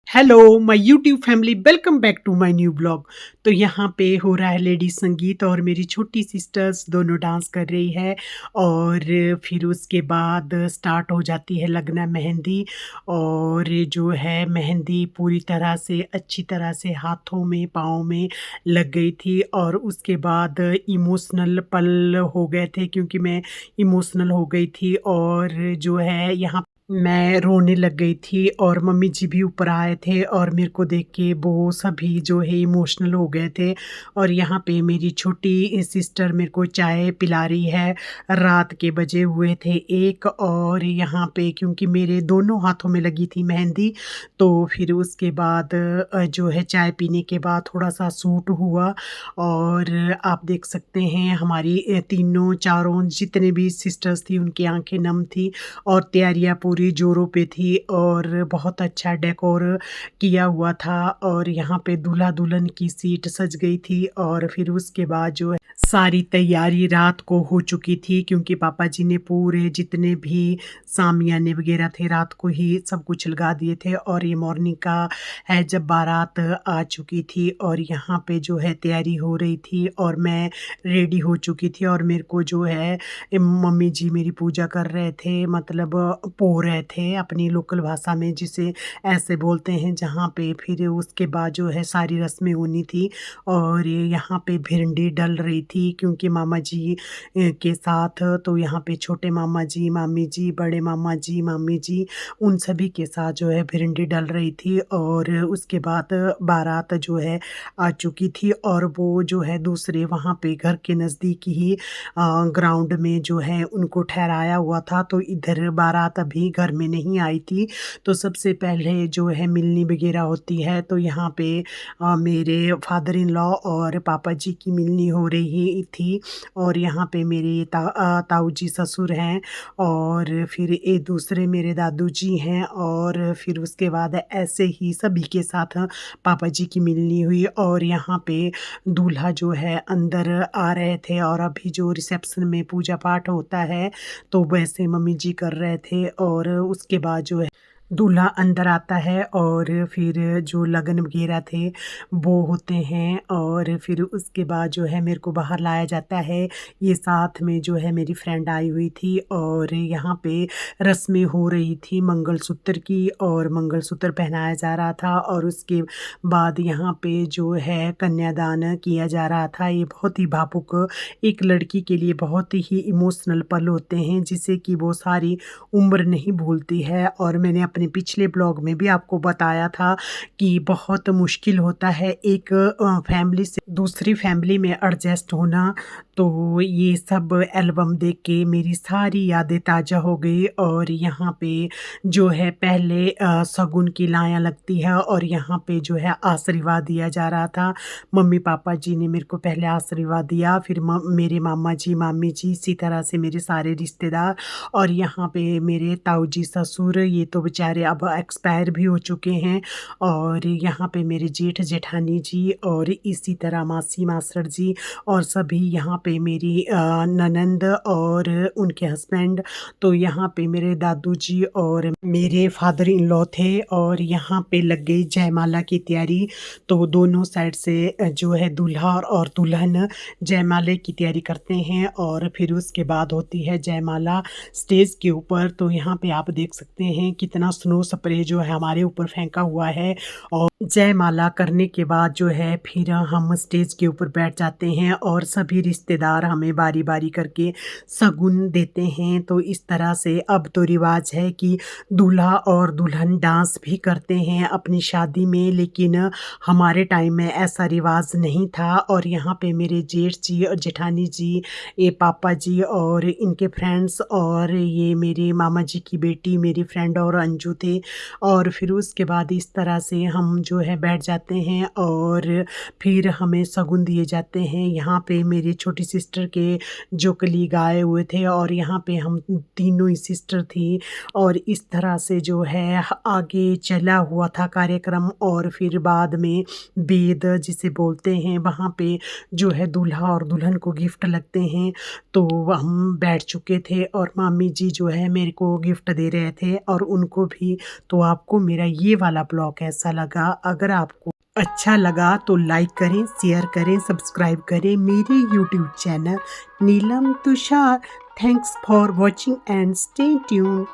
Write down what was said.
Hello my YouTube family, welcome back to my new blog. तो यहाँ पे हो रहा है लेडी संगीत और मेरी छोटी सिस्टर्स दोनों डांस कर रही है। और फिर उसके बाद स्टार्ट हो जाती है लगना मेहंदी। और जो है मेहंदी पूरी तरह से अच्छी तरह से हाथों में पाँव में लग गई थी। और उसके बाद इमोशनल पल हो गए थे क्योंकि मैं इमोशनल हो गई थी। और जो है यहाँ मैं रोने लग गई थी और मम्मी जी भी ऊपर आए थे और मेरे को देख के वो सभी जो है इमोशनल हो गए थे। और यहाँ पे मेरी छोटी सिस्टर मेरे को चाय पिला रही है। रात के बजे हुए थे 1 और यहाँ पे क्योंकि मेरे दोनों हाथों में लगी थी मेहंदी, तो फिर उसके बाद जो है चाय पीने के बाद थोड़ा-सा सूट हुआ। और आप देख सकते हैं हमारी तीनों चारों जितने भी सिस्टर्स थी उनकी आँखें नम थी और तैयारियाँ पूरी ज़ोरों पे थी और बहुत अच्छा डेकोर किया हुआ था। और यहाँ पे दूल्हा-दुल्हन की सीट सज गई थी और फिर उसके बाद जो है सारी तैयारी रात को हो चुकी थी क्योंकि पापा जी ने पूरे जितने भी शामियाने वगैरह थे रात को ही सब कुछ लगा दिए थे। और ये मॉर्निंग का है जब बारात आ चुकी थी और यहाँ पे जो है तैयारी हो रही थी और मैं रेडी हो चुकी थी। और मेरे को जो है मम्मी जी मेरी पूजा कर रहे थे, मतलब पो रहे थे अपनी लोकल भाषा में जिसे ऐसे बोलते हैं, जहाँ पे फिर उसके बाद जो है सारी रस्में होनी थी। और ये यहाँ पे भिंडी डल रही थी क्योंकि मामा जी के साथ, तो यहाँ पे छोटे मामा जी, मामी जी, बड़े मामा जी, मामी जी, उन सभी के साथ जो है भिंडी डल रही थी। और उसके बाद बारात जो है आ चुकी थी और वो जो है दूसरे वहाँ पे घर के नज़दीक ही ग्राउंड में जो है उनको ठहराया हुआ था। तो इधर बारात अभी घर में नहीं आई थी। तो सबसे पहले जो है मिलनी वगैरह होती है, तो यहाँ पे मेरे फादर इन लॉ और पापा जी की मिलनी हो रही थी। और यहाँ पे मेरे ताऊ जी ससुर हैं और फिर एक दूसरे मेरे दादू जी हैं। और फिर उसके बाद ऐसे ही सभी के साथ पापा जी की मिलनी हुई। और यहाँ पे दूल्हा जो है अंदर आ रहे थे और अभी जो रिसेप्शन में पूजा पाठ होता है तो वैसे मम्मी जी कर रहे थे। और उसके बाद जो है दूल्हा अंदर आता है और फिर जो लगन वगैरह थे वो होते हैं। और फिर उसके बाद जो है मेरे को बाहर लाया जाता है। ये साथ में जो है मेरी फ्रेंड आई हुई थी और यहाँ पे रस्में हो रही थी मंगलसूत्र की और मंगलसूत्र पहनाया जा रहा था। और उसके बाद यहाँ पे जो है कन्यादान किया जा रहा था। ये बहुत ही भावुक एक लड़की के लिए बहुत ही इमोशनल पल होते हैं जिसे कि वो सारी उम्र नहीं भूलती है। और मैंने अपने पिछले ब्लॉग में भी आपको बताया था कि बहुत मुश्किल होता है एक फैमिली से दूसरी फैमिली में एडजस्ट होना। तो ये सब एल्बम देख के मेरी सारी यादें ताज़ा हो गई। और यहाँ पे जो है पहले शगुन की लाया लगती है और यहाँ पे जो है आशीर्वाद दिया जा रहा था। मम्मी पापा जी ने मेरे को पहले आशीर्वाद दिया, फिर मेरे मामा जी, मामी जी, इसी तरह से मेरे सारे रिश्तेदार। और यहाँ पे मेरे ताऊ जी ससुर, ये तो बेचारे अब एक्सपायर भी हो चुके हैं। और यहाँ पे मेरे जेठ जेठानी जी और इसी तरह मासी मासड़ जी और सभी यहाँ पे मेरी ननंद और उनके हस्बैंड। तो यहाँ पे मेरे दादू जी और मेरे फादर इन लॉ थे और यहाँ पे लग गई जयमाला की तैयारी। तो दोनों साइड से जो है दूल्हा और दुल्हन जयमाले की तैयारी करते हैं और फिर उसके बाद होती है जयमाला स्टेज के ऊपर। तो यहाँ पे आप देख सकते हैं कितना स्नो स्प्रे जो है हमारे ऊपर फेंका हुआ है। और जयमाला करने के बाद जो है फिर हम स्टेज के ऊपर बैठ जाते हैं और सभी रिश्तेदार हमें बारी बारी करके शगुन देते हैं। तो इस तरह से अब तो रिवाज है कि दूल्हा और दुल्हन डांस भी करते हैं अपनी शादी में, लेकिन हमारे टाइम में ऐसा रिवाज नहीं था। और यहाँ पे मेरे जेठ जी और जेठानी जी, ये पापा जी और इनके फ्रेंड्स और ये मेरे मामा जी की बेटी मेरी फ्रेंड और अंजू थे। और फिर उसके बाद इस तरह से हम जो है बैठ जाते हैं और फिर हमें शगुन दिए जाते हैं। यहाँ पे मेरी छोटी सिस्टर के जो कलीग आए हुए थे और यहाँ पे हम तीनों ही सिस्टर थी। और इस तरह से जो है आगे चला हुआ था कार्यक्रम। और फिर बाद में वेद जिसे बोलते हैं वहाँ पे जो है दूल्हा और दुल्हन को गिफ्ट लगते हैं। तो हम बैठ चुके थे और मामी जी जो है मेरे को गिफ्ट दे रहे थे और उनको भी। तो आपको मेरा ये वाला ब्लॉग कैसा लगा? अगर आपको अच्छा लगा तो लाइक करें, शेयर करें, सब्सक्राइब करें मेरे YouTube channel Neelam Tushar. Thanks for watching and stay tuned.